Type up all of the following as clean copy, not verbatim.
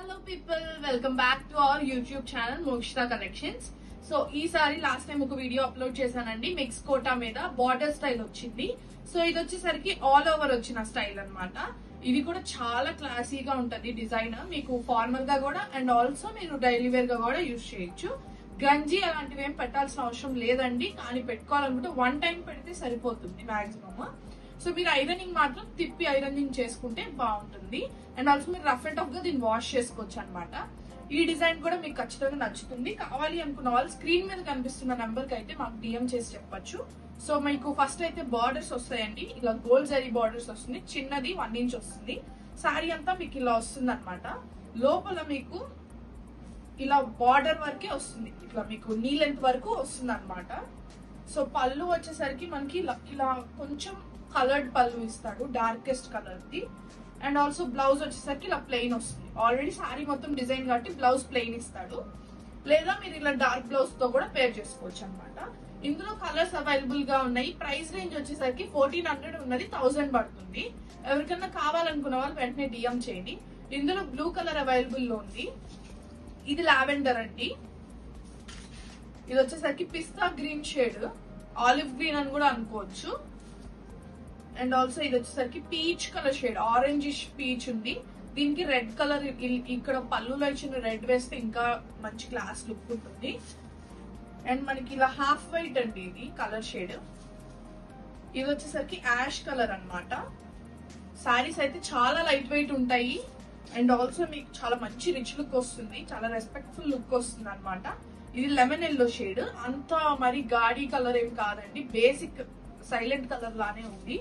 Hello people, welcome back to our YouTube channel Mokshita Collections. So ఈసారి last time ఒక video upload చేశానండి mix quota మీద border style వచ్చింది. So ఇది వచ్చేసరికి ఆల్ ఓవర్ వచ్చిన స్టైల్ అన్నమాట. ఇది కూడా చాలా క్లాసీగా ఉంటది డిజైన్, మీకు ఫార్మల్ గా కూడా అండ్ ఆల్సో మీరు డైలీ వేర్ గా కూడా యూజ్ చేయొచ్చు. గంజి అలాంటివి ఏం పెట్టాల్సిన అవసరం లేదండి, కానీ పెట్టుకోవాలనుకుంటే వన్ టైం పెడితే సరిపోతుంది మాక్సిమమ్. సో మీరు ఐరనింగ్ మాత్రం తిప్పి ఐరనింగ్ చేసుకుంటే బాగుంటుంది. అండ్ ఆల్సో మీరు రఫ్ అండ్ టఫ్ గా దీన్ని వాష్ చేసుకోవచ్చు అనమాట. ఈ డిజైన్ కూడా మీకు ఖచ్చితంగా నచ్చుతుంది. కావాలి అనుకున్న వాళ్ళు స్క్రీన్ మీద కనిపిస్తున్న నెంబర్ కి అయితే మాకు డిఎం చేసి చెప్పొచ్చు. సో మీకు ఫస్ట్ అయితే బార్డర్స్ వస్తాయండి, ఇలా గోల్డ్ జరీ బార్డర్స్ వస్తుంది, చిన్నది 1 ఇంచ్ వస్తుంది. శారీ అంతా మీకు ఇలా వస్తుంది అనమాట. లోపల మీకు ఇలా బార్డర్ వరకే వస్తుంది, ఇట్లా మీకు నీ లెంత్ వరకు వస్తుంది అనమాట. సో పళ్ళు వచ్చేసరికి మనకి ఇలా కొంచెం కలర్డ్ పళ్ళు ఇస్తాడు, darkest colour the. And also blouse వచ్చేసరికి ఇలా ప్లెయిన్ వస్తుంది. ఆల్రెడీ శారీ మొత్తం డిజైన్ కాబట్టి బ్లౌజ్ ప్లెయిన్ ఇస్తాడు, లేదా మీరు ఇలా డార్క్ బ్లౌజ్ తో కూడా పేర్ చేసుకోవచ్చు అనమాట. ఇందులో కలర్స్ అవైలబుల్ గా ఉన్నాయి. ప్రైస్ రేంజ్ వచ్చేసరికి 1400 ఉన్నది 1000 పడుతుంది. ఎవరికన్నా కావాలనుకున్న వాళ్ళు వెంటనే డిఎం చేయండి. ఇందులో బ్లూ కలర్ అవైలబుల్ లో ఉంది, ఇది లావెండర్ అండి. ఇది వచ్చేసరికి పిస్తా గ్రీన్ షేడ్, ఆలివ్ గ్రీన్ అని కూడా అనుకోవచ్చు. అండ్ ఆల్సో ఇది వచ్చేసరికి peach colour shade, orangish peach ఉంది. దీనికి రెడ్ కలర్ ఇక్కడ పళ్ళులో ఇచ్చిన రెడ్ వేస్తే ఇంకా మంచి క్లాస్ లుక్ ఉంటుంది. అండ్ మనకి ఇలా హాఫ్ వైట్ అండి ఇది కలర్ షేడ్. ఇది వచ్చేసరికి యాష్ కలర్ అన్నమాట. శారీస్ అయితే చాలా లైట్ వెయిట్ ఉంటాయి అండ్ ఆల్సో మీకు చాలా మంచి రిచ్ లుక్ వస్తుంది, చాలా రెస్పెక్ట్ఫుల్ లుక్ వస్తుంది అనమాట. ఇది లెమన్ ఎల్లో షేడ్, అంత మరి గాడీ కలర్ ఏం కాదండి, బేసిక్ సైలెంట్ కలర్ లానే ఉంది.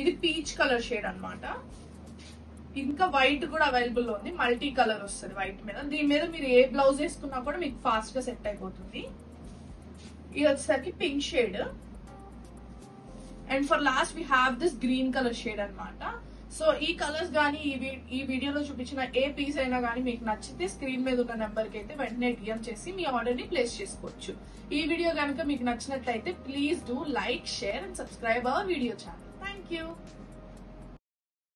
ఇది పీచ్ కలర్ షేడ్ అన్నమాట. ఇంకా వైట్ కూడా అవైలబుల్ లో ఉంది, మల్టీ కలర్ వస్తుంది వైట్ మీద. దీని మీద మీరు ఏ బ్లౌజ్ వేసుకున్నా కూడా మీకు ఫాస్ట్ గా సెట్ అయిపోతుంది. ఇది వచ్చేసరికి pink shade. And for last we have this green colour shade అన్నమాట. సో ఈ కలర్స్ గానీ ఈ వీడియోలో చూపించిన ఏ పీస్ అయినా గానీ మీకు నచ్చితే స్క్రీన్ మీద ఉన్న నెంబర్ కి అయితే వెంటనే డిఎం చేసి మీ ఆర్డర్ ని ప్లేస్ చేసుకోవచ్చు. ఈ వీడియో కనుక మీకు నచ్చినట్లయితే please do like, share and subscribe our video channel. Thank you.